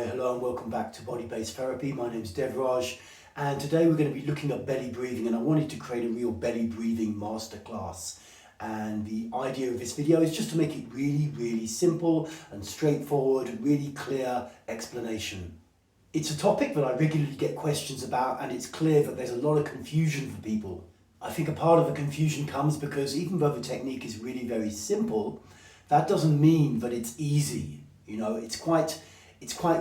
hello and welcome back to Body-Based Therapy. My name is Devraj and today we're going to be looking at belly breathing, and I wanted to create a real belly breathing masterclass. And the idea of this video is just to make it really simple and straightforward, really clear explanation. It's a topic that I regularly get questions about, and it's clear that there's a lot of confusion for people. I think a part of the confusion comes because even though the technique is really very simple, that doesn't mean that it's easy. You know, it's quite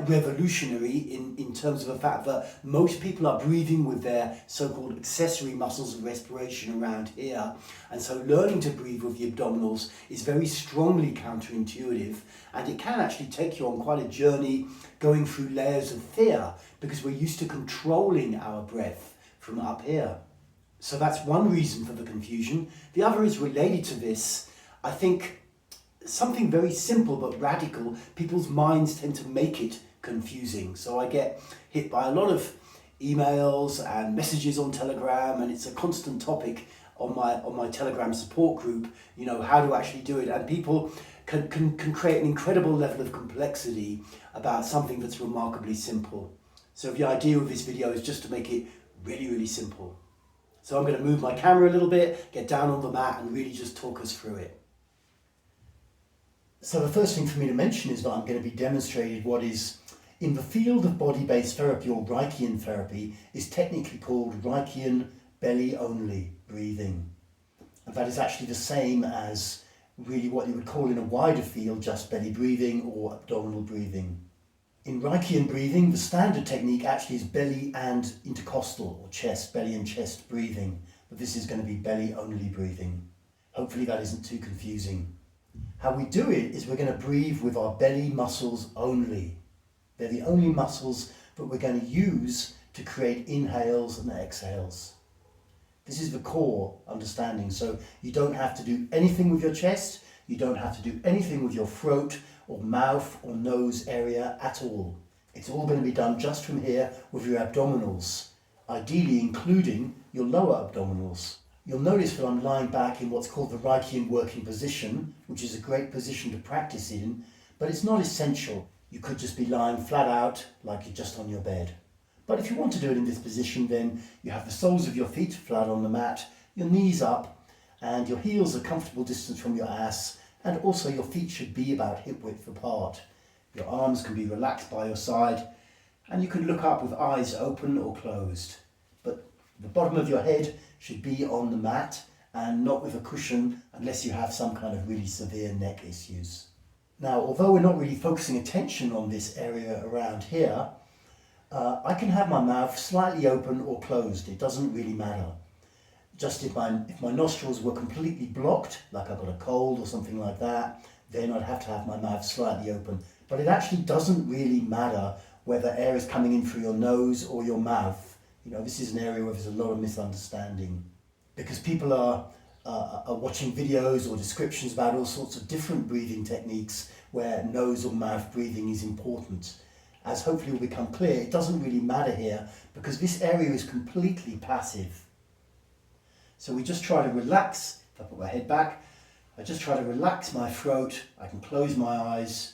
revolutionary in terms of the fact that most people are breathing with their so-called accessory muscles of respiration around here, and so learning to breathe with the abdominals is very strongly counterintuitive, and it can actually take you on quite a journey going through layers of fear because we're used to controlling our breath from up here. So that's one reason for the confusion. The other is related to this. I think something very simple but radical, people's minds tend to make it confusing. So I get hit by a lot of emails and messages on Telegram, and it's a constant topic on my Telegram support group, you know, how to actually do it. And people can create an incredible level of complexity about something that's remarkably simple. So the idea of this video is just to make it really simple. So I'm going to move my camera a little bit, get down on the mat and really just talk us through it. So the first thing for me to mention is that I'm going to be demonstrating what is, in the field of body-based therapy or Reichian therapy, is technically called Reichian belly-only breathing. And that is actually the same as really what you would call in a wider field just belly breathing or abdominal breathing. In Reichian breathing, the standard technique actually is belly and intercostal or chest, belly and chest breathing. But this is going to be belly-only breathing. Hopefully that isn't too confusing. How we do it is we're going to breathe with our belly muscles only. They're the only muscles that we're going to use to create inhales and exhales. This is the core understanding. So you don't have to do anything with your chest, you don't have to do anything with your throat or mouth or nose area at all. It's all going to be done just from here with your abdominals, ideally including your lower abdominals. You'll notice that I'm lying back in what's called the Reichian working position, which is a great position to practice in, but it's not essential. You could just be lying flat out like you're just on your bed. But if you want to do it in this position, then you have the soles of your feet flat on the mat, your knees up, and your heels a comfortable distance from your ass, and also your feet should be about hip width apart. Your arms can be relaxed by your side, and you can look up with eyes open or closed. But the bottom of your head should be on the mat and not with a cushion unless you have some kind of really severe neck issues. Now, although we're not really focusing attention on this area around here, I can have my mouth slightly open or closed. It doesn't really matter. Just if my nostrils were completely blocked, like I've got a cold or something like that, then I'd have to have my mouth slightly open. But it actually doesn't really matter whether air is coming in through your nose or your mouth. You know, this is an area where there's a lot of misunderstanding because people are watching videos or descriptions about all sorts of different breathing techniques where nose or mouth breathing is important. As hopefully will become clear, it doesn't really matter here because this area is completely passive. So we just try to relax. If I put my head back, I just try to relax my throat. I can close my eyes.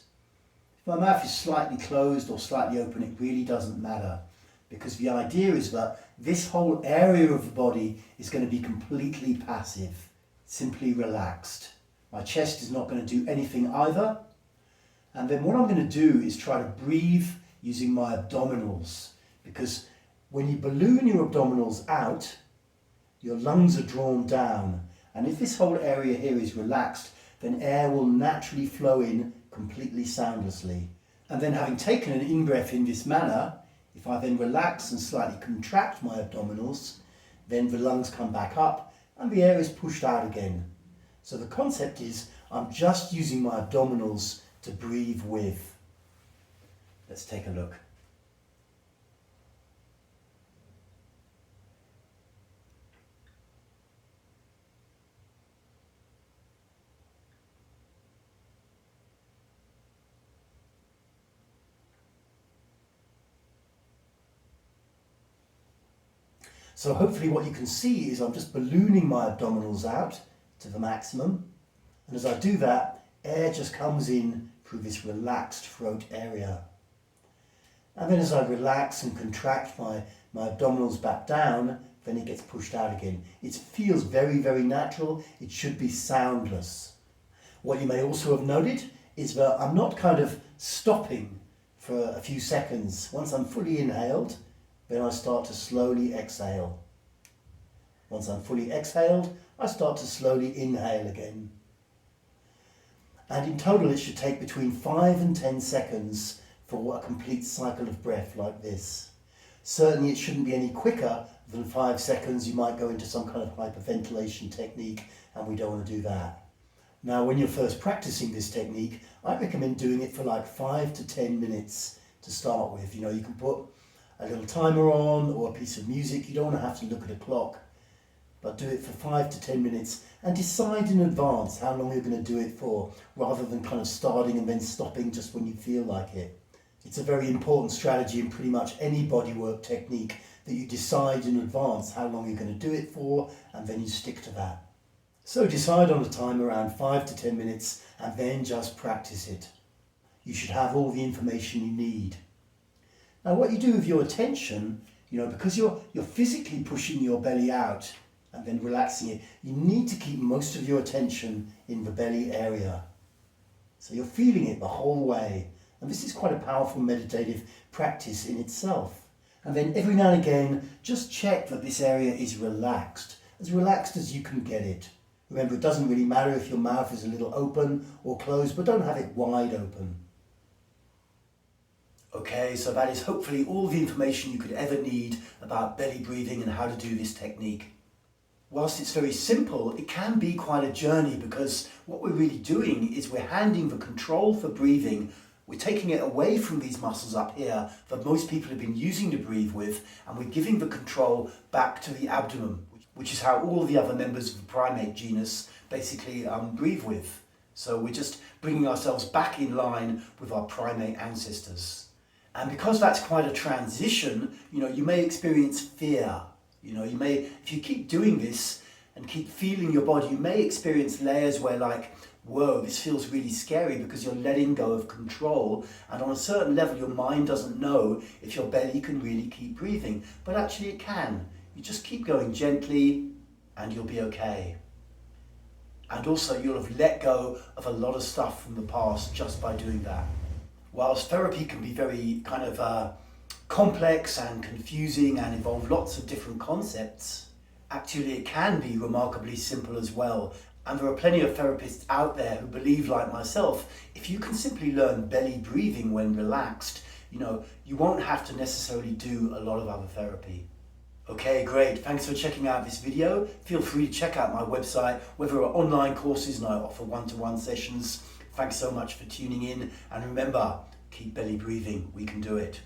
If my mouth is slightly closed or slightly open, it really doesn't matter, because the idea is that this whole area of the body is going to be completely passive, simply relaxed. My chest is not going to do anything either. And then what I'm going to do is try to breathe using my abdominals, because when you balloon your abdominals out, your lungs are drawn down. And if this whole area here is relaxed, then air will naturally flow in completely soundlessly. And then having taken an in-breath in this manner, if I then relax and slightly contract my abdominals, then the lungs come back up and the air is pushed out again. So the concept is I'm just using my abdominals to breathe with. Let's take a look. So hopefully what you can see is I'm just ballooning my abdominals out to the maximum. And as I do that, air just comes in through this relaxed throat area. And then as I relax and contract my abdominals back down, then it gets pushed out again. It feels very, very natural. It should be soundless. What you may also have noted is that I'm not kind of stopping for a few seconds. Once I'm fully inhaled, then I start to slowly exhale. Once I'm fully exhaled, I start to slowly inhale again. And in total, it should take between 5 and 10 seconds for a complete cycle of breath like this. Certainly, it shouldn't be any quicker than 5 seconds. You might go into some kind of hyperventilation technique, and we don't want to do that. Now, when you're first practicing this technique, I recommend doing it for like 5 to 10 minutes to start with. You know, you can put a little timer on or a piece of music. You don't want to have to look at a clock, but do it for 5 to 10 minutes and decide in advance how long you're going to do it for, rather than kind of starting and then stopping just when you feel like it. It's a very important strategy in pretty much any bodywork technique that you decide in advance how long you're going to do it for, and then you stick to that. So decide on a time around 5 to 10 minutes and then just practice it. You should have all the information you need. Now what you do with your attention, because you're physically pushing your belly out and then relaxing it, you need to keep most of your attention in the belly area. So you're feeling it the whole way. And this is quite a powerful meditative practice in itself. And then every now and again, just check that this area is relaxed as you can get it. Remember, it doesn't really matter if your mouth is a little open or closed, but don't have it wide open. Okay, so that is hopefully all the information you could ever need about belly breathing and how to do this technique. Whilst it's very simple, it can be quite a journey, because what we're really doing is we're handing the control for breathing. We're taking it away from these muscles up here that most people have been using to breathe with, and we're giving the control back to the abdomen, which is how all the other members of the primate genus basically breathe with. So we're just bringing ourselves back in line with our primate ancestors. And because that's quite a transition, you may experience fear. If you keep doing this and keep feeling your body, you may experience layers where whoa, this feels really scary, because you're letting go of control. And on a certain level, your mind doesn't know if your belly can really keep breathing. But actually it can. You just keep going gently and you'll be okay. And also you'll have let go of a lot of stuff from the past just by doing that. Whilst therapy can be very kind of complex and confusing and involve lots of different concepts, actually it can be remarkably simple as well. And there are plenty of therapists out there who believe, like myself, if you can simply learn belly breathing when relaxed, you won't have to necessarily do a lot of other therapy. Okay, great. Thanks for checking out this video. Feel free to check out my website, where there are online courses and I offer one-to-one sessions. Thanks so much for tuning in. And remember, keep belly breathing. We can do it.